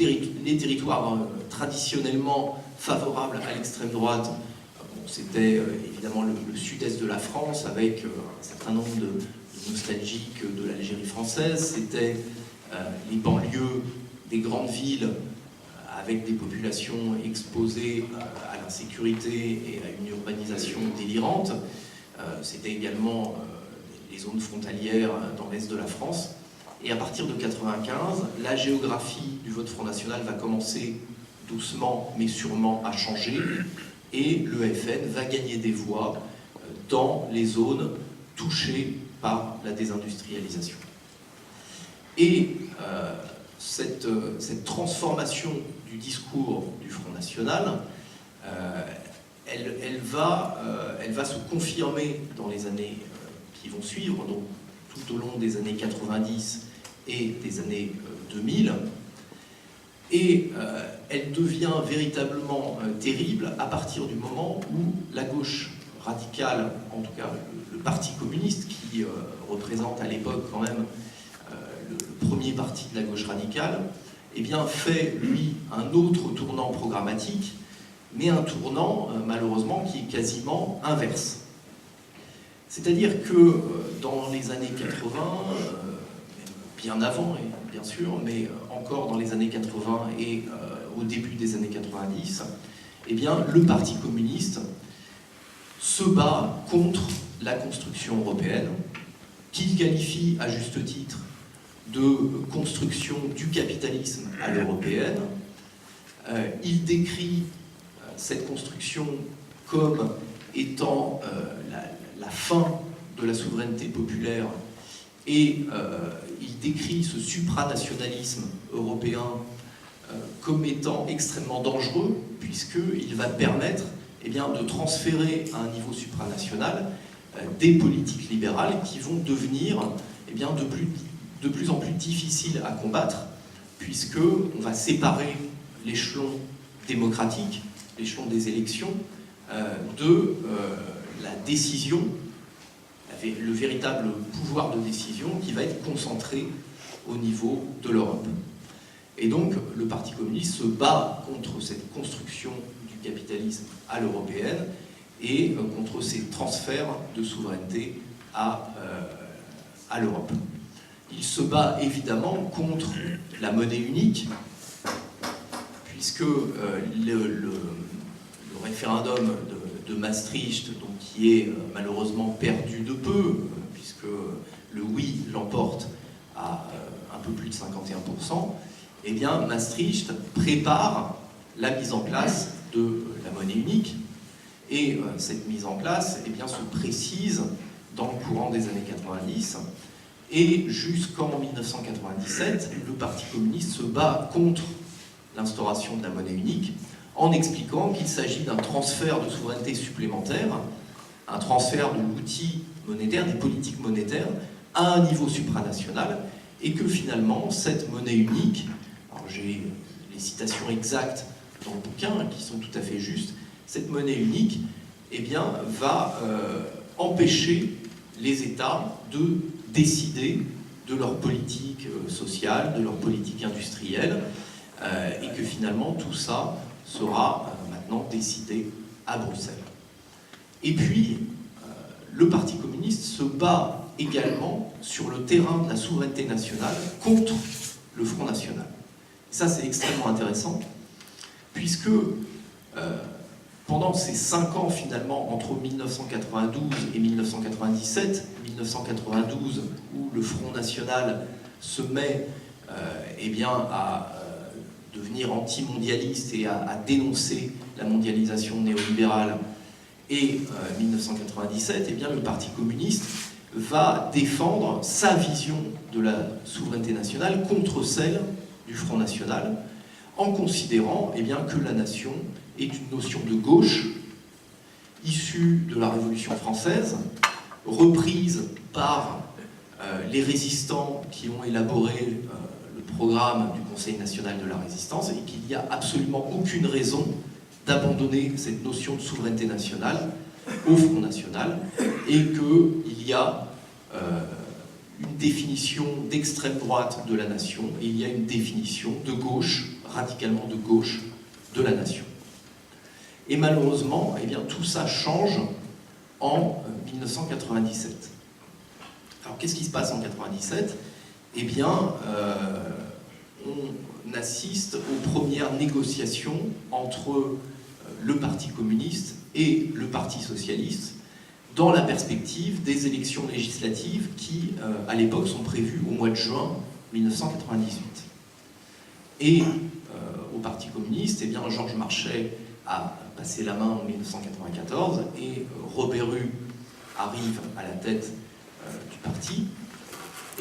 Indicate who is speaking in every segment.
Speaker 1: les territoires traditionnellement favorables à l'extrême droite, c'était évidemment le sud-est de la France, avec un certain nombre de nostalgiques de l'Algérie française, c'était les banlieues des grandes villes, avec des populations exposées à l'insécurité et à une urbanisation délirante. C'était également les zones frontalières dans l'est de la France. Et à partir de 1995, la géographie du vote Front National va commencer doucement mais sûrement à changer, et le FN va gagner des voix dans les zones touchées par la désindustrialisation. Et cette transformation du discours du Front National, elle va se confirmer dans les années qui vont suivre, donc tout au long des années 90 et des années 2000, et elle devient véritablement terrible à partir du moment où la gauche radicale, en tout cas le Parti communiste, qui représente à l'époque quand même le premier parti de la gauche radicale, eh bien, fait, lui, un autre tournant programmatique, mais un tournant, malheureusement, qui est quasiment inverse. C'est-à-dire que dans les années 80, bien avant, bien sûr, mais encore dans les années 80 et au début des années 90, eh bien, le Parti communiste se bat contre la construction européenne, qu'il qualifie à juste titre de construction du capitalisme à l'européenne. Il décrit cette construction comme étant la fin de la souveraineté populaire, et il décrit ce supranationalisme européen comme étant extrêmement dangereux, puisqu'il va permettre de transférer à un niveau supranational des politiques libérales qui vont devenir de plus en plus difficiles à combattre, puisqu'on va séparer l'échelon démocratique, l'échelon des élections, de la décision, le véritable pouvoir de décision qui va être concentré au niveau de l'Europe. Et donc le Parti communiste se bat contre cette construction du capitalisme à l'européenne et contre ces transferts de souveraineté à l'Europe. Il se bat évidemment contre la monnaie unique, puisque le référendum de Maastricht, donc, qui est malheureusement perdu de peu, puisque le oui l'emporte à un peu plus de 51%, eh bien Maastricht prépare la mise en place de la monnaie unique, et cette mise en place se précise dans le courant des années 90, et jusqu'en 1997, le Parti communiste se bat contre l'instauration de la monnaie unique, en expliquant qu'il s'agit d'un transfert de souveraineté supplémentaire, un transfert de l'outil monétaire, des politiques monétaires, à un niveau supranational, et que finalement, cette monnaie unique, alors j'ai les citations exactes dans le bouquin qui sont tout à fait justes, cette monnaie unique va empêcher les États de décider de leur politique sociale, de leur politique industrielle, et que finalement tout ça sera maintenant décidé à Bruxelles. Et puis, le Parti communiste se bat également sur le terrain de la souveraineté nationale contre le Front National. Et ça, c'est extrêmement intéressant, puisque pendant ces 5 ans, finalement, entre 1992 et 1997, 1992, où le Front National se met à devenir anti-mondialiste et à dénoncer la mondialisation néolibérale, et 1997, le Parti communiste va défendre sa vision de la souveraineté nationale contre celle du Front National, en considérant que la nation est une notion de gauche, issue de la Révolution française, reprise par les résistants qui ont élaboré le programme du Conseil national de la résistance, et qu'il n'y a absolument aucune raison d'abandonner cette notion de souveraineté nationale au Front National, et qu'il y a une définition d'extrême droite de la nation, et il y a une définition de gauche radicalement de gauche de la nation. Et malheureusement, eh bien, tout ça change en 1997. Alors qu'est-ce qui se passe en 1997 ? Eh bien, on assiste aux premières négociations entre le Parti communiste et le Parti socialiste dans la perspective des élections législatives qui, à l'époque, sont prévues au mois de juin 1998. Et au Parti communiste, eh bien, Georges Marchais a passé la main en 1994 et Robert Rue arrive à la tête du parti.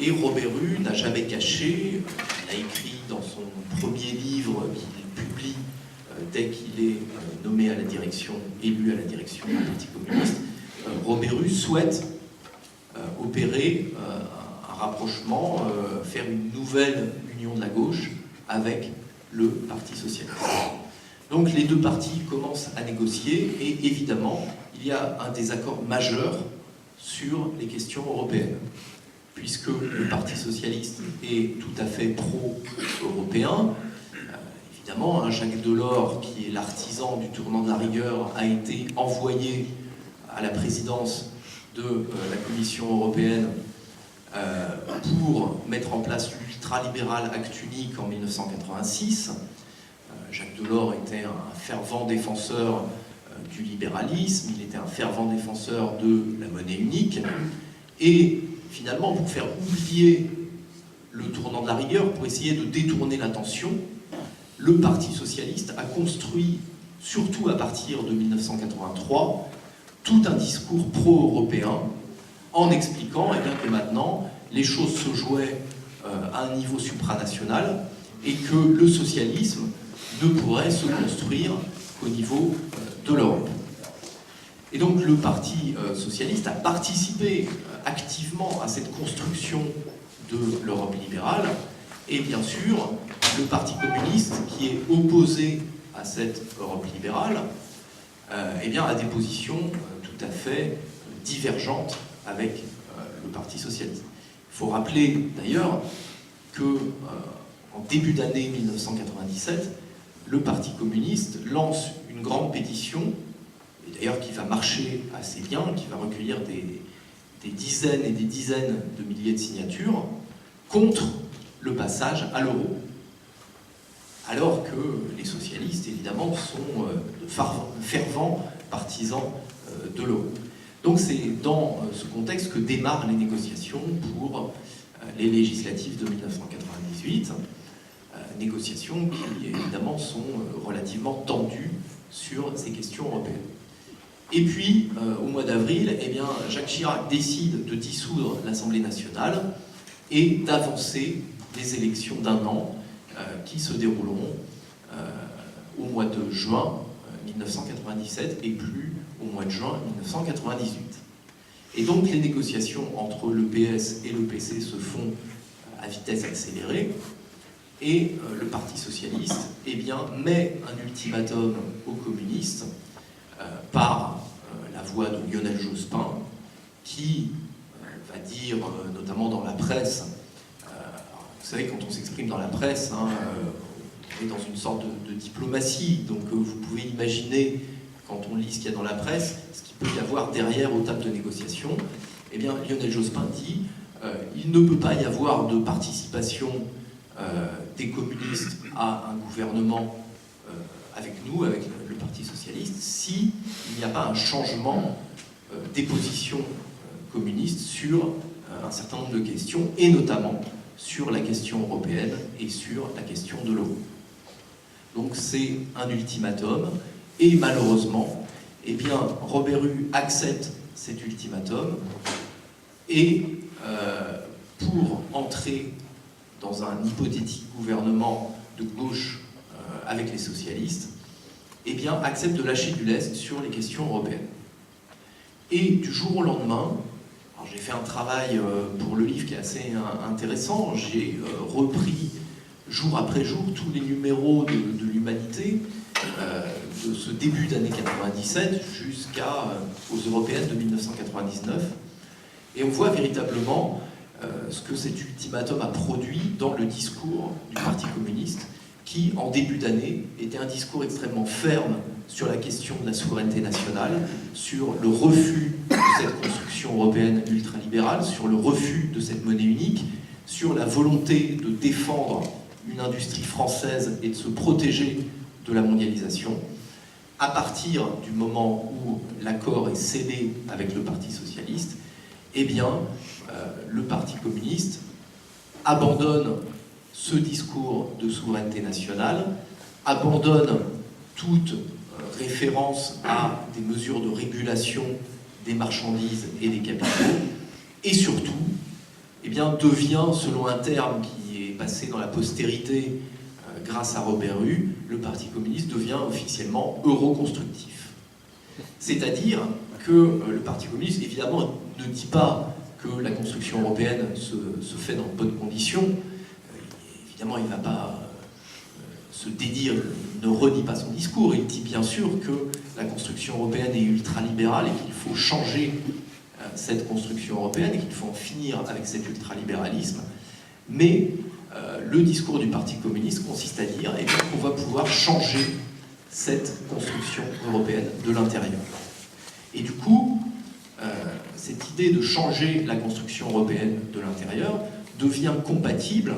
Speaker 1: Et Robert Rue n'a jamais caché, il a écrit dans son premier livre qu'il publie dès qu'il est nommé à la direction, élu à la direction du Parti communiste, Robert Rue souhaite opérer un rapprochement, faire une nouvelle union de la gauche avec le Parti socialiste. Donc les deux partis commencent à négocier et évidemment, il y a un désaccord majeur sur les questions européennes, puisque le Parti socialiste est tout à fait pro-européen. Évidemment, Jacques Delors, qui est l'artisan du tournant de la rigueur, a été envoyé à la présidence de la Commission européenne pour mettre en place l'ultralibéral Acte unique en 1986. Jacques Delors était un fervent défenseur du libéralisme, il était un fervent défenseur de la monnaie unique, et finalement, pour faire oublier le tournant de la rigueur, pour essayer de détourner l'attention, le Parti socialiste a construit, surtout à partir de 1983, tout un discours pro-européen en expliquant eh bien, que maintenant, les choses se jouaient à un niveau supranational et que le socialisme ne pourrait se construire qu'au niveau de l'Europe. Et donc le Parti socialiste a participé activement à cette construction de l'Europe libérale, et bien sûr, le Parti communiste, qui est opposé à cette Europe libérale, eh bien, a des positions tout à fait divergentes avec le Parti socialiste. Il faut rappeler d'ailleurs que en début d'année 1997, le Parti communiste lance une grande pétition, et d'ailleurs qui va marcher assez bien, qui va recueillir des dizaines et des dizaines de milliers de signatures, contre le passage à l'euro. Alors que les socialistes, évidemment, sont de fervents partisans de l'euro. Donc c'est dans ce contexte que démarrent les négociations pour les législatives de 1998, négociations qui, évidemment, sont relativement tendues sur ces questions européennes. Et puis, au mois d'avril, eh bien, Jacques Chirac décide de dissoudre l'Assemblée nationale et d'avancer les élections d'un an qui se dérouleront au mois de juin 1997 et plus au mois de juin 1998. Et donc les négociations entre le PS et le PC se font à vitesse accélérée et le Parti socialiste eh bien, met un ultimatum aux communistes par la voix de Lionel Jospin qui va dire, notamment dans la presse, vous savez, quand on s'exprime dans la presse, on est dans une sorte de diplomatie, donc vous pouvez imaginer, quand on lit ce qu'il y a dans la presse, ce qu'il peut y avoir derrière aux tables de négociation. Eh bien, Lionel Jospin dit il ne peut pas y avoir de participation des communistes à un gouvernement avec nous, avec le Parti socialiste, s'il n'y a pas un changement des positions communistes sur un certain nombre de questions, et notamment sur la question européenne et sur la question de l'euro. Donc c'est un ultimatum, et malheureusement, eh bien, Robert Rue accepte cet ultimatum, et pour entrer dans un hypothétique gouvernement de gauche avec les socialistes, eh bien, accepte de lâcher du lest sur les questions européennes. Et du jour au lendemain, j'ai fait un travail pour le livre qui est assez intéressant, j'ai repris jour après jour tous les numéros de l'Humanité, de ce début d'année 97 jusqu'aux européennes de 1999, et on voit véritablement ce que cet ultimatum a produit dans le discours du Parti communiste, qui, en début d'année, était un discours extrêmement ferme sur la question de la souveraineté nationale, sur le refus de cette construction européenne ultralibérale, sur le refus de cette monnaie unique, sur la volonté de défendre une industrie française et de se protéger de la mondialisation. À partir du moment où l'accord est scellé avec le Parti socialiste, eh bien, le Parti communiste abandonne ce discours de souveraineté nationale, abandonne toute référence à des mesures de régulation des marchandises et des capitaux, et surtout, eh bien, devient, selon un terme qui est passé dans la postérité grâce à Robert Hue, le Parti communiste devient officiellement euroconstructif. C'est-à-dire que le Parti communiste, évidemment, ne dit pas que la construction européenne se fait dans de bonnes conditions. Évidemment, il ne va pas se dédire, il ne renie pas son discours. Il dit bien sûr que la construction européenne est ultralibérale et qu'il faut changer cette construction européenne et qu'il faut en finir avec cet ultralibéralisme. Mais le discours du Parti communiste consiste à dire qu'on va pouvoir changer cette construction européenne de l'intérieur. Et du coup, cette idée de changer la construction européenne de l'intérieur devient compatible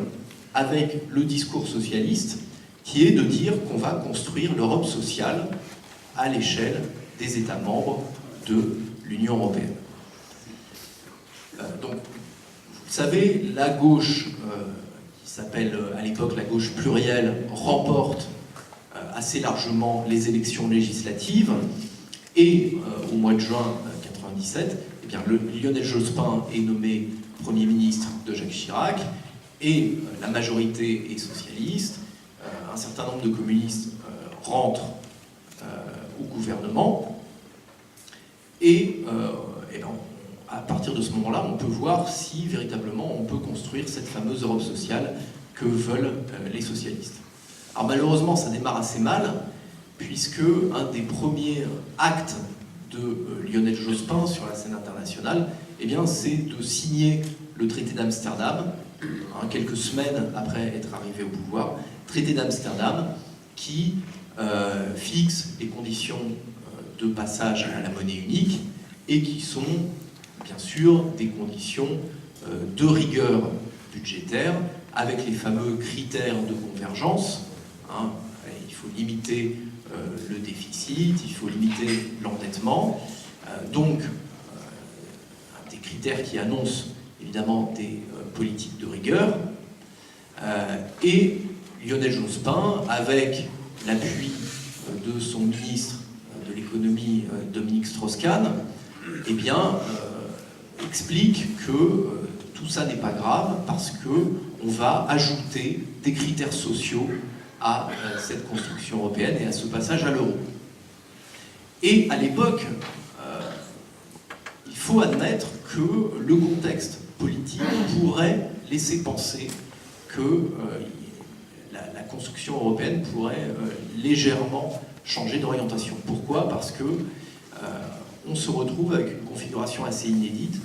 Speaker 1: avec le discours socialiste qui est de dire qu'on va construire l'Europe sociale à l'échelle des États membres de l'Union européenne. Donc, vous savez, la gauche, qui s'appelle à l'époque la gauche plurielle, remporte assez largement les élections législatives et au mois de juin 1997, eh bien, Lionel Jospin est nommé Premier ministre de Jacques Chirac et la majorité est socialiste. Un certain nombre de communistes rentrent au gouvernement et ben, à partir de ce moment-là, on peut voir si véritablement on peut construire cette fameuse Europe sociale que veulent les socialistes. Alors malheureusement, ça démarre assez mal, puisque un des premiers actes de Lionel Jospin sur la scène internationale, eh bien, c'est de signer le traité d'Amsterdam, quelques semaines après être arrivé au pouvoir, traité d'Amsterdam qui fixe les conditions de passage à la monnaie unique et qui sont bien sûr des conditions de rigueur budgétaire avec les fameux critères de convergence. Il faut limiter le déficit, il faut limiter l'endettement. Donc, des critères qui annoncent évidemment des politiques de rigueur. Et Lionel Jospin, avec l'appui de son ministre de l'économie, Dominique Strauss-Kahn, eh bien, explique que tout ça n'est pas grave parce qu'on va ajouter des critères sociaux à cette construction européenne et à ce passage à l'euro. Et à l'époque, il faut admettre que le contexte politique pourrait laisser penser que la construction européenne pourrait légèrement changer d'orientation. Pourquoi ? Parce que on se retrouve avec une configuration assez inédite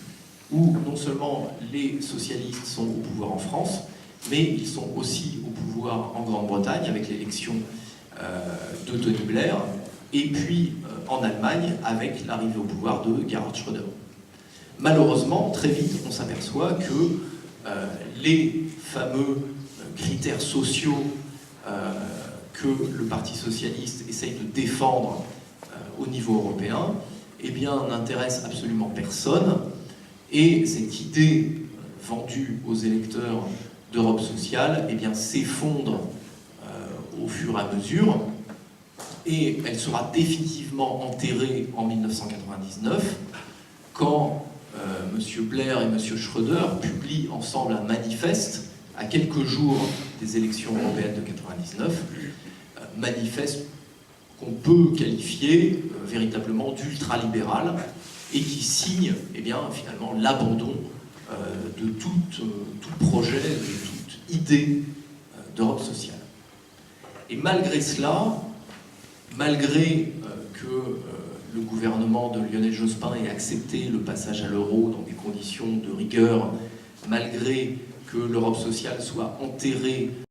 Speaker 1: où non seulement les socialistes sont au pouvoir en France, mais ils sont aussi au pouvoir en Grande-Bretagne avec l'élection de Tony Blair, et puis en Allemagne avec l'arrivée au pouvoir de Gerhard Schröder. Malheureusement, très vite, on s'aperçoit que les fameux critères sociaux que le Parti socialiste essaye de défendre au niveau européen, eh bien, n'intéressent absolument personne, et cette idée vendue aux électeurs d'Europe sociale, eh bien, s'effondre au fur et à mesure, et elle sera définitivement enterrée en 1999, quand M. Blair et M. Schröder publient ensemble un manifeste à quelques jours des élections européennes de 1999, manifeste qu'on peut qualifier véritablement d'ultralibéral et qui signe eh bien, finalement l'abandon de tout projet, de toute idée d'Europe sociale. Et malgré cela, malgré que le gouvernement de Lionel Jospin ait accepté le passage à l'euro dans des conditions de rigueur, malgré que l'Europe sociale soit enterrée